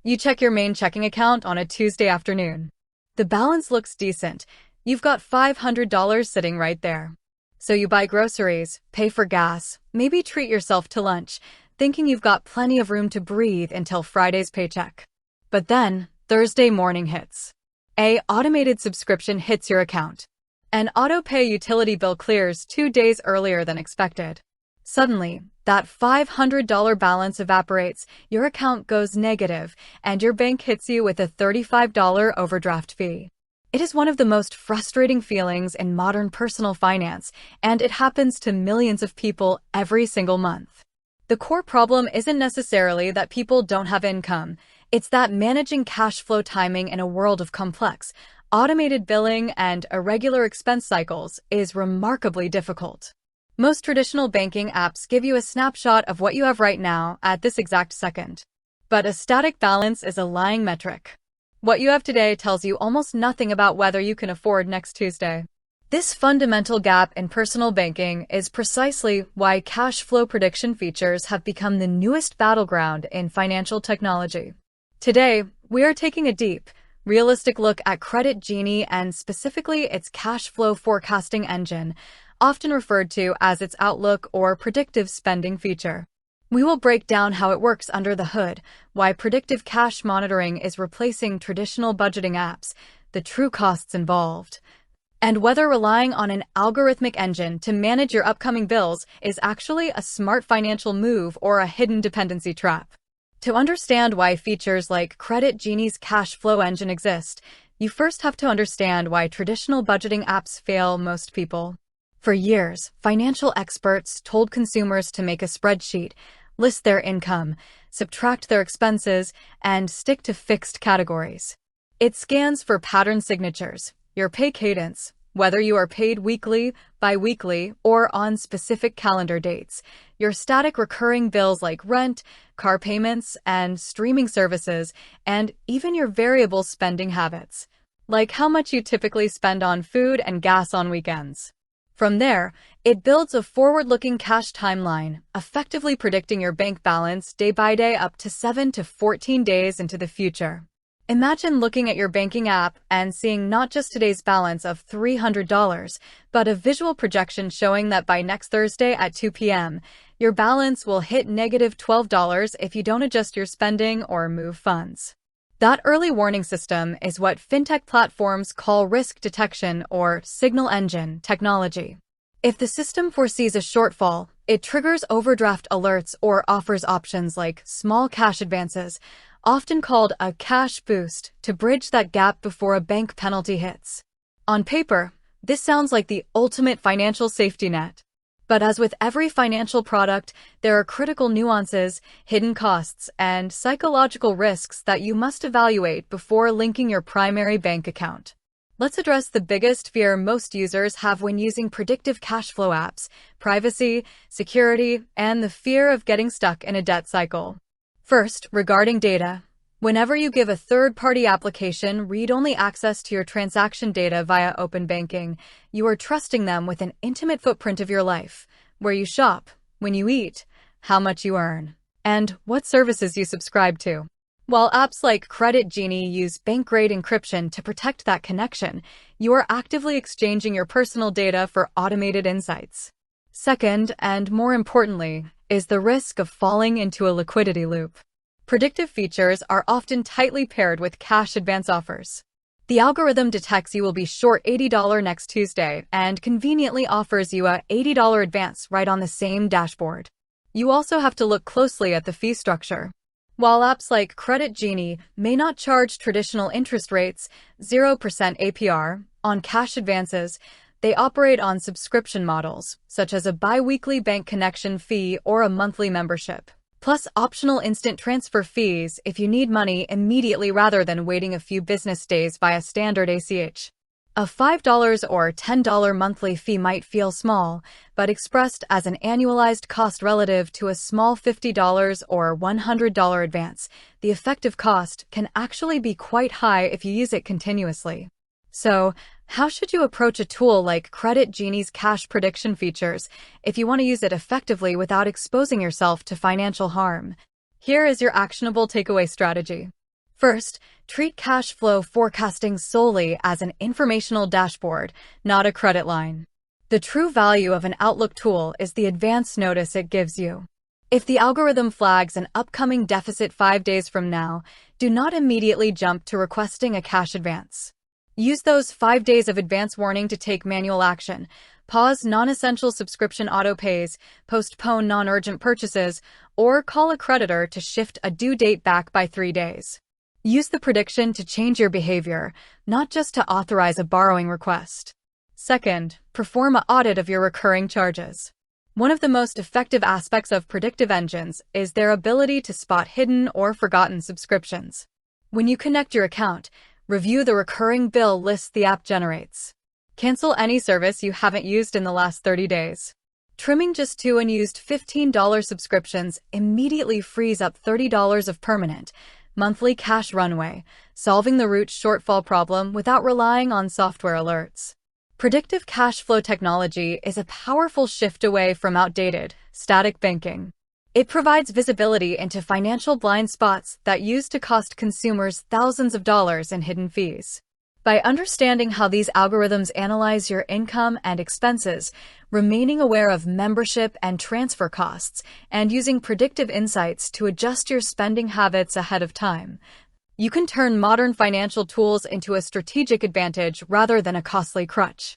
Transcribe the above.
You check your main checking account on a Tuesday afternoon. The balance looks decent. You've got $500 sitting right there. So you buy groceries, pay for gas, maybe treat yourself to lunch, thinking you've got plenty of room to breathe until Friday's paycheck. But then, Thursday morning hits. An automated subscription hits your account. An auto-pay utility bill clears 2 days earlier than expected. Suddenly, that $500 balance evaporates, your account goes negative, and your bank hits you with a $35 overdraft fee. It is one of the most frustrating feelings in modern personal finance, and it happens to millions of people every single month. The core problem isn't necessarily that people don't have income, it's that managing cash flow timing in a world of complex, automated billing and irregular expense cycles is remarkably difficult. Most traditional banking apps give you a snapshot of what you have right now at this exact second. But a static balance is a lying metric. What you have today tells you almost nothing about whether you can afford next Tuesday. This fundamental gap in personal banking is precisely why cash flow prediction features have become the newest battleground in financial technology. Today, we are taking a deep, realistic look at Credit Genie and specifically its cash flow forecasting engine, often referred to as its outlook or predictive spending feature. We will break down how it works under the hood, why predictive cash monitoring is replacing traditional budgeting apps, the true costs involved, and whether relying on an algorithmic engine to manage your upcoming bills is actually a smart financial move or a hidden dependency trap. To understand why features like Credit Genie's cash flow engine exist, you first have to understand why traditional budgeting apps fail most people. For years, financial experts told consumers to make a spreadsheet, list their income, subtract their expenses, and stick to fixed categories. It scans for pattern signatures, your pay cadence, whether you are paid weekly, bi-weekly, or on specific calendar dates, your static recurring bills like rent, car payments, and streaming services, and even your variable spending habits, like how much you typically spend on food and gas on weekends. From there, it builds a forward-looking cash timeline, effectively predicting your bank balance day by day up to 7 to 14 days into the future. Imagine looking at your banking app and seeing not just today's balance of $300, but a visual projection showing that by next Thursday at 2 p.m., your balance will hit negative $12 if you don't adjust your spending or move funds. That early warning system is what fintech platforms call risk detection or signal engine technology. If the system foresees a shortfall, it triggers overdraft alerts or offers options like small cash advances, often called a cash boost, to bridge that gap before a bank penalty hits. On paper, this sounds like the ultimate financial safety net. But as with every financial product, there are critical nuances, hidden costs, and psychological risks that you must evaluate before linking your primary bank account. Let's address the biggest fear most users have when using predictive cash flow apps: privacy, security, and the fear of getting stuck in a debt cycle. First, regarding data. Whenever you give a third-party application read-only access to your transaction data via open banking, you are trusting them with an intimate footprint of your life, where you shop, when you eat, how much you earn, and what services you subscribe to. While apps like Credit Genie use bank-grade encryption to protect that connection, you are actively exchanging your personal data for automated insights. Second, and more importantly, is the risk of falling into a liquidity loop. Predictive features are often tightly paired with cash advance offers. The algorithm detects you will be short $80 next Tuesday and conveniently offers you a $80 advance right on the same dashboard. You also have to look closely at the fee structure. While apps like Credit Genie may not charge traditional interest rates, 0% APR, on cash advances, they operate on subscription models, such as a bi-weekly bank connection fee or a monthly membership, plus optional instant transfer fees if you need money immediately rather than waiting a few business days via standard ACH. A $5 or $10 monthly fee might feel small, but expressed as an annualized cost relative to a small $50 or $100 advance, the effective cost can actually be quite high if you use it continuously. So, how should you approach a tool like Credit Genie's cash prediction features if you want to use it effectively without exposing yourself to financial harm? Here is your actionable takeaway strategy. First, treat cash flow forecasting solely as an informational dashboard, not a credit line. The true value of an Outlook tool is the advance notice it gives you. If the algorithm flags an upcoming deficit 5 days from now, do not immediately jump to requesting a cash advance. Use those 5 days of advance warning to take manual action. Pause non-essential subscription auto-pays, postpone non-urgent purchases, or call a creditor to shift a due date back by 3 days. Use the prediction to change your behavior, not just to authorize a borrowing request. Second, perform an audit of your recurring charges. One of the most effective aspects of predictive engines is their ability to spot hidden or forgotten subscriptions. When you connect your account, review the recurring bill list the app generates. Cancel any service you haven't used in the last 30 days. Trimming just 2 unused $15 subscriptions immediately frees up $30 of permanent, monthly cash runway, solving the root shortfall problem without relying on software alerts. Predictive cash flow technology is a powerful shift away from outdated, static banking. It provides visibility into financial blind spots that used to cost consumers thousands of dollars in hidden fees. By understanding how these algorithms analyze your income and expenses, remaining aware of membership and transfer costs, and using predictive insights to adjust your spending habits ahead of time, you can turn modern financial tools into a strategic advantage rather than a costly crutch.